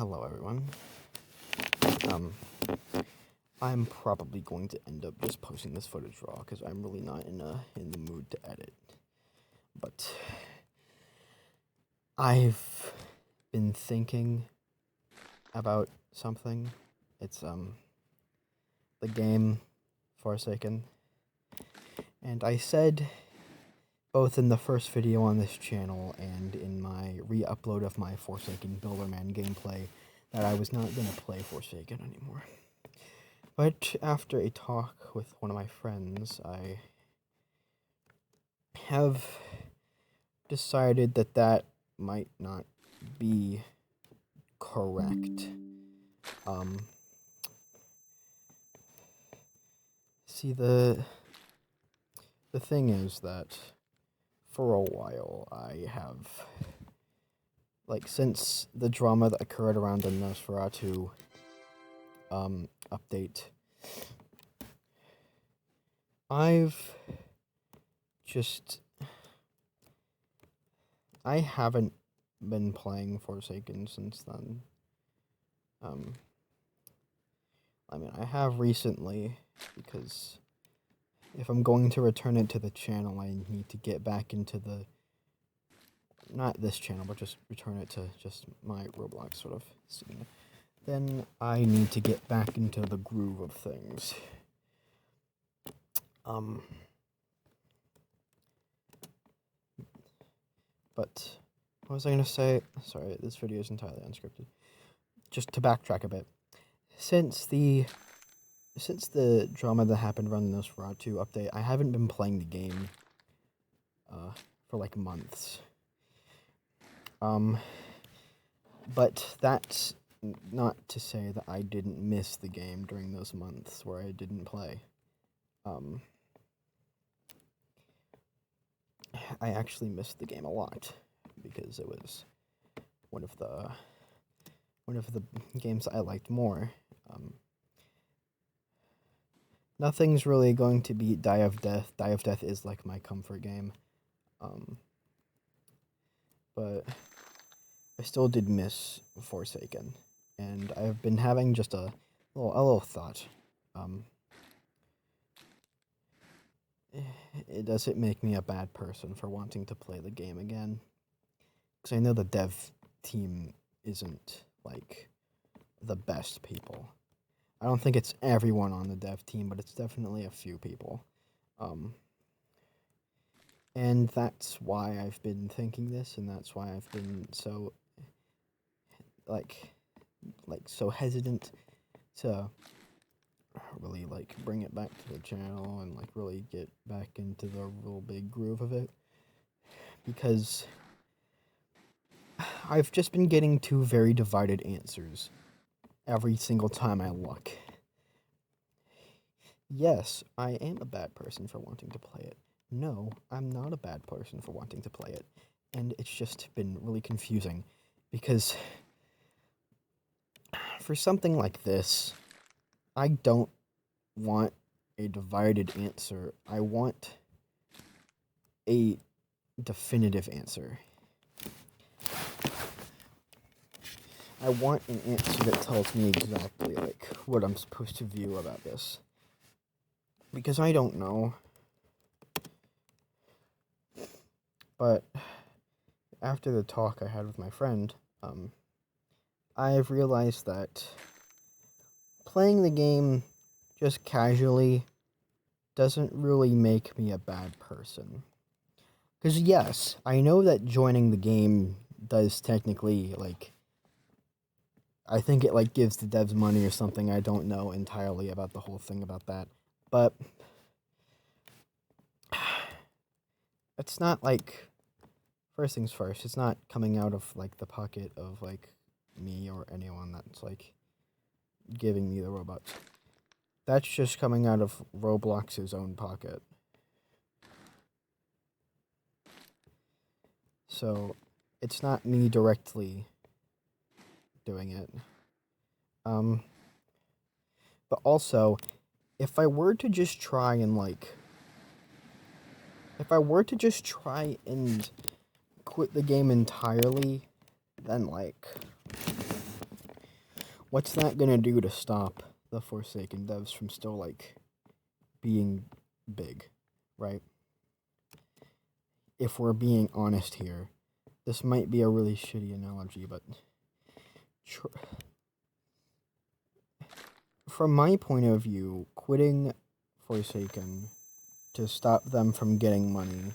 Hello everyone. Um, I'm probably going to end up just posting this footage raw because I'm really not in the mood to edit. But I've been thinking about something. It's the game Forsaken. And I said both in the first video on this channel and in my re-upload of my Forsaken Builderman gameplay that I was not going to play Forsaken anymore. But after a talk with one of my friends, I have decided that that might not be correct. See, the thing is that for a while I have, since the drama that occurred around the Nosferatu update, I haven't been playing Forsaken since then. I have recently, because if I'm going to return it to the channel, I need to get back into not this channel, but just return it to just my Roblox sort of scene. Then I need to get back into the groove of things. But what was I going to say? Sorry, this video is entirely unscripted. Just to backtrack a bit. Since the drama that happened around the Nosferatu update, I haven't been playing the game for like months. But that's not to say that I didn't miss the game during those months where I didn't play. I actually missed the game a lot because it was one of the games I liked more. Nothing's really going to beat Die of Death. Die of Death is like my comfort game. But I still did miss Forsaken, and I've been having just a little thought. Does it make me a bad person for wanting to play the game again? Because I know the dev team isn't like the best people. I don't think it's everyone on the dev team, but it's definitely a few people. And that's why I've been thinking this, and that's why I've been so so hesitant to really bring it back to the channel and really get back into the real big groove of it, because I've just been getting two very divided answers every single time I look. Yes, I am a bad person for wanting to play it. No, I'm not a bad person for wanting to play it. And it's just been really confusing, because for something like this, I don't want a divided answer. I want a definitive answer. I want an answer that tells me exactly what I'm supposed to view about this, because I don't know. But after the talk I had with my friend, I've realized that playing the game just casually doesn't really make me a bad person. Because yes, I know that joining the game does technically, I think it gives the devs money or something. I don't know entirely about the whole thing about that. But it's not first things first, it's not coming out of the pocket of me or anyone that's giving me the Robux. That's just coming out of Roblox's own pocket. So it's not me directly doing it. But also, if I were to just try and quit the game entirely, then what's that gonna do to stop the Forsaken devs from still, like, being big, right? If we're being honest here, this might be a really shitty analogy, but from my point of view, quitting Forsaken to stop them from getting money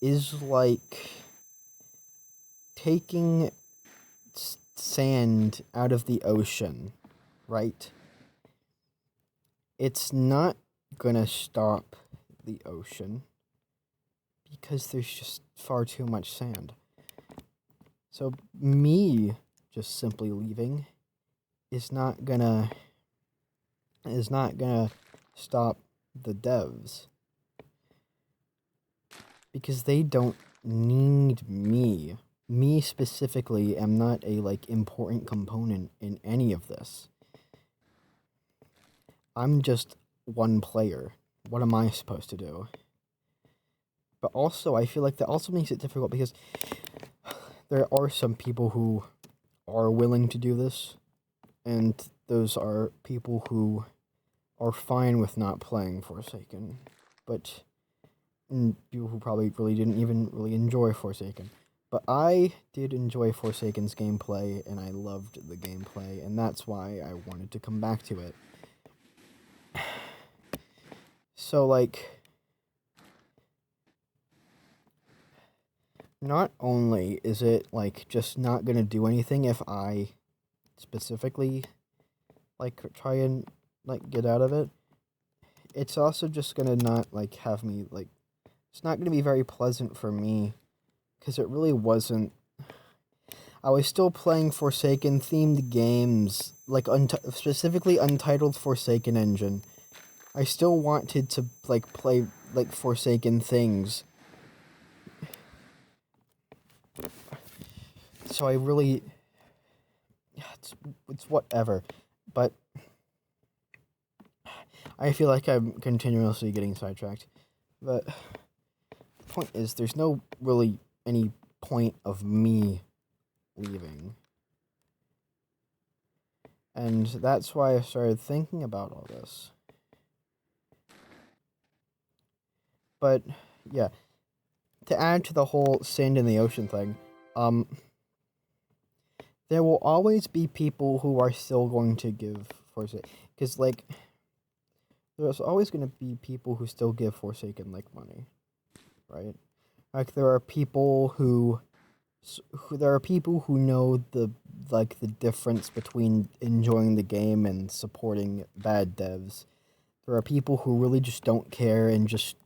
is like taking sand out of the ocean, right? It's not gonna stop the ocean because there's just far too much sand. So me just simply leaving is not gonna stop the devs, because they don't need me. Me specifically am not a, like, important component in any of this. I'm just one player. What am I supposed to do? But also, I feel like that also makes it difficult because there are some people who are willing to do this, and those are people who are fine with not playing Forsaken, but people who probably didn't even really enjoy Forsaken. But I did enjoy Forsaken's gameplay, and I loved the gameplay, and that's why I wanted to come back to it. So, like, not only is it, like, just not gonna do anything if I specifically, like, try and, like, get out of it, it's also just gonna not, like, have me, like, it's not gonna be very pleasant for me, because it really wasn't. I was still playing Forsaken themed games, like, specifically Untitled Forsaken Engine. I still wanted to, like, play, like, Forsaken things. So I really, it's whatever. But I feel like I'm continuously getting sidetracked. But the point is, there's no really any point of me leaving. And that's why I started thinking about all this. But, yeah. To add to the whole sand in the ocean thing, there will always be people who are still going to give Forsaken. Because, like, there's always going to be people who still give Forsaken, like, money. Right? Like, there are people who know the difference between enjoying the game and supporting bad devs. There are people who really just don't care and just,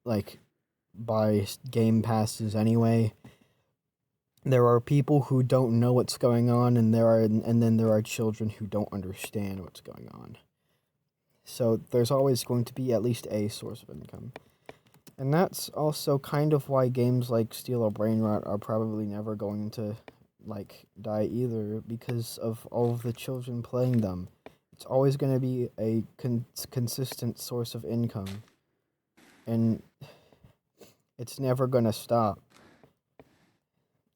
like, buy game passes anyway. There are people who don't know what's going on, and then there are children who don't understand what's going on. So there's always going to be at least a source of income. And that's also kind of why games like Steel or Brainrot are probably never going to, like, die either, because of all of the children playing them. It's always going to be a consistent source of income. And it's never going to stop.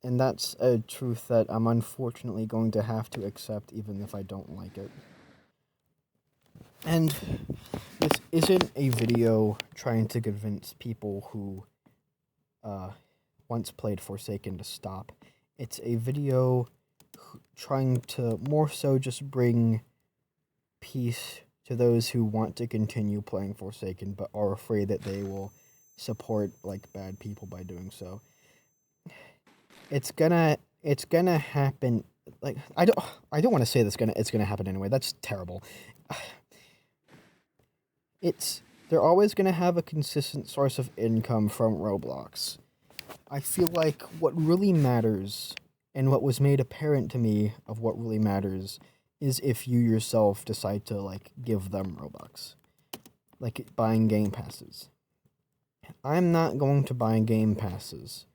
And that's a truth that I'm unfortunately going to have to accept, even if I don't like it. And this isn't a video trying to convince people who once played Forsaken to stop. It's a video trying to more so just bring peace to those who want to continue playing Forsaken but are afraid that they will support, like, bad people by doing so. It's gonna happen. Like, I don't want to say it's gonna happen anyway. That's terrible. They're always gonna have a consistent source of income from Roblox. I feel like what really matters, and what was made apparent to me of what really matters, is if you yourself decide to, like, give them Robux. Like, buying game passes. I'm not going to buy game passes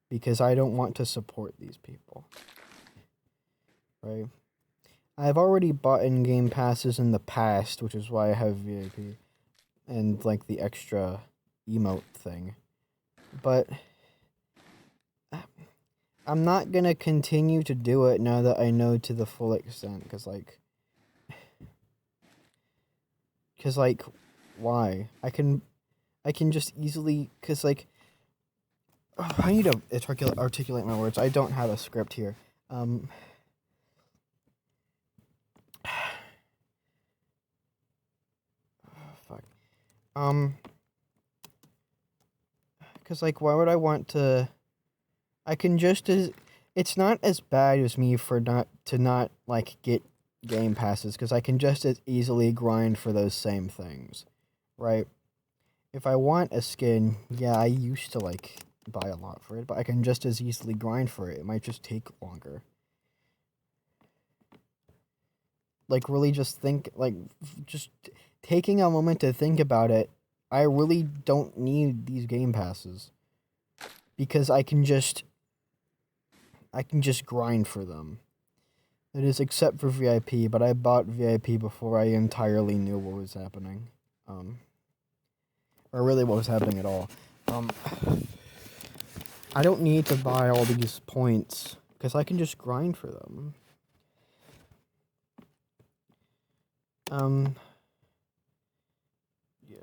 because I don't want to support these people. Right? I've already bought in-game passes in the past, which is why I have VIP and, like, the extra emote thing. But I'm not gonna continue to do it now that I know to the full extent, cause like, why? I can just easily, cause like, I need to articulate my words. I don't have a script here. Fuck. Cause like, why would I want to? I can just as. It's not as bad as me for not like get game passes, cause I can just as easily grind for those same things, right? If I want a skin, yeah, I used to like buy a lot for it, but I can just as easily grind for it. It might just take longer. Like really just think like just taking a moment to think about it, I really don't need these game passes because I can just grind for them. It is except for VIP, but I bought VIP before I entirely knew what was happening. Or really what was happening at all. I don't need to buy all these points because I can just grind for them. Yeah.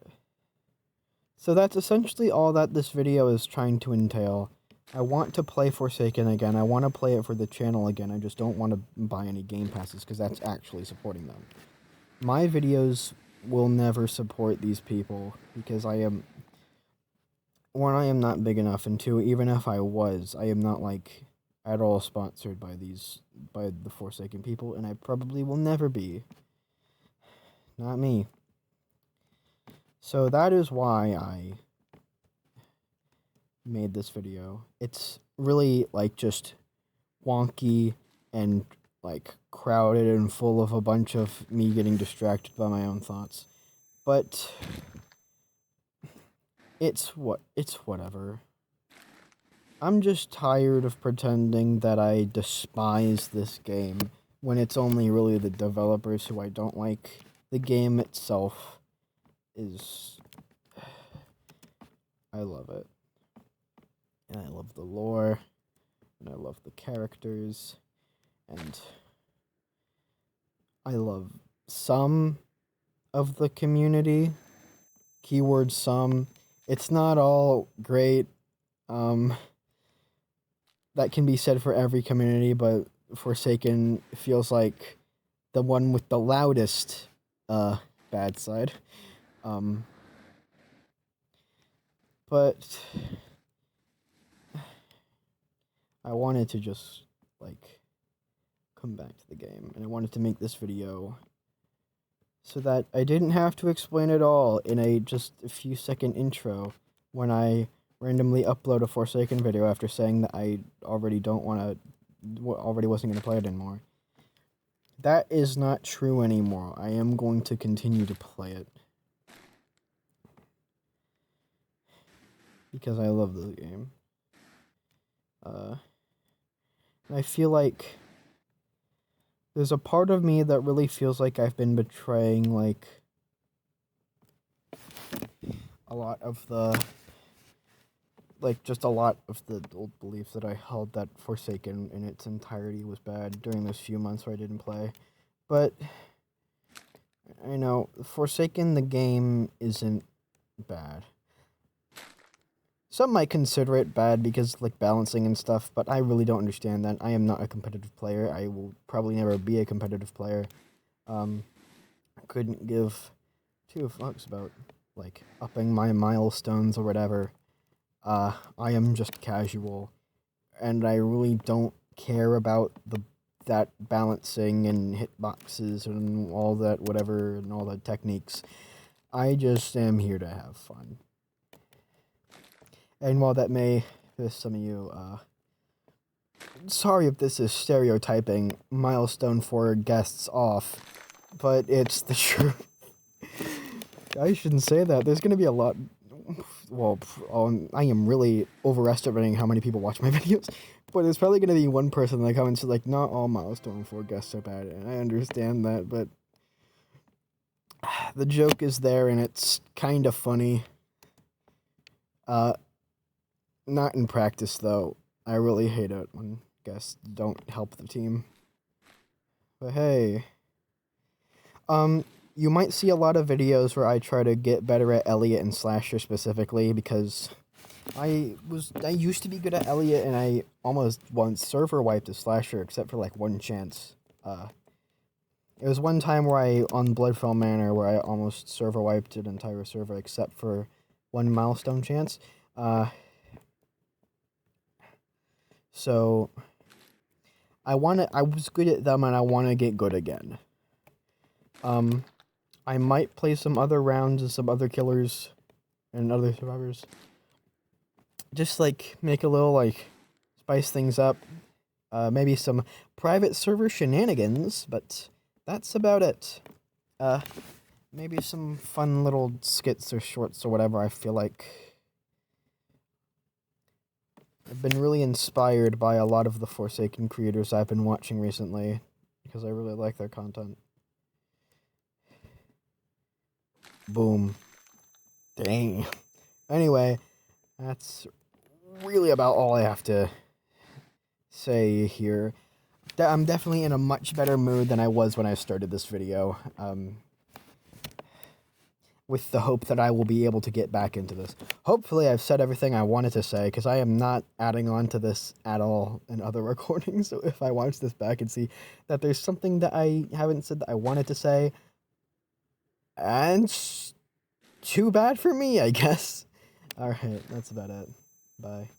So that's essentially all that this video is trying to entail. I want to play Forsaken again. I want to play it for the channel again. I just don't want to buy any game passes because that's actually supporting them. My videos will never support these people because I am not big enough, and two, even if I was, I am not like at all sponsored by the Forsaken people, and I probably will never be. Not me. So that is why I made this video. It's really like just wonky and like crowded and full of a bunch of me getting distracted by my own thoughts. But it's whatever. I'm just tired of pretending that I despise this game when it's only really the developers who I don't like. The game itself is I love it. And I love the lore, and I love the characters, and I love some of the community. Keyword some. It's not all great. That can be said for every community, but Forsaken feels like the one with the loudest bad side. But I wanted to just like come back to the game, and I wanted to make this video so that I didn't have to explain it all in a just a few second intro when I randomly upload a Forsaken video after saying that I already wasn't going to play it anymore. That is not true anymore. I am going to continue to play it. Because I love the game. And I feel like there's a part of me that really feels like I've been betraying, like, a lot of the old beliefs that I held that Forsaken in its entirety was bad during those few months where I didn't play. But, I know, Forsaken the game isn't bad. Some might consider it bad because, like, balancing and stuff, but I really don't understand that. I am not a competitive player. I will probably never be a competitive player. I couldn't give two fucks about, like, upping my milestones or whatever. I am just casual, and I really don't care about that balancing and hitboxes and all that whatever and all the techniques. I just am here to have fun. And while that may piss some of you, sorry if this is stereotyping Milestone 4 guests off, but it's the truth. I shouldn't say that. There's gonna be a lot. Well, I am really overestimating how many people watch my videos, but there's probably gonna be one person in the comments who's like, not all Milestone 4 guests are bad, and I understand that, but the joke is there and it's kind of funny. Not in practice, though. I really hate it when guests don't help the team. But hey, you might see a lot of videos where I try to get better at Elliot and Slasher specifically because I used to be good at Elliot and I almost once server wiped a Slasher except for like one chance. It was one time where on Bloodfell Manor, where I almost server wiped an entire server except for one milestone chance. So I was good at them and I want to get good again. I might play some other rounds and some other killers and other survivors. Just like make a little like spice things up. Maybe some private server shenanigans, but that's about it. Maybe some fun little skits or shorts or whatever. I feel like I've been really inspired by a lot of the Forsaken creators I've been watching recently because I really like their content. Boom. Dang. Anyway, that's really about all I have to say here. I'm definitely in a much better mood than I was when I started this video. With the hope that I will be able to get back into this. Hopefully I've said everything I wanted to say, because I am not adding on to this at all in other recordings, so if I watch this back and see that there's something that I haven't said that I wanted to say, and too bad for me, I guess. Alright, that's about it. Bye.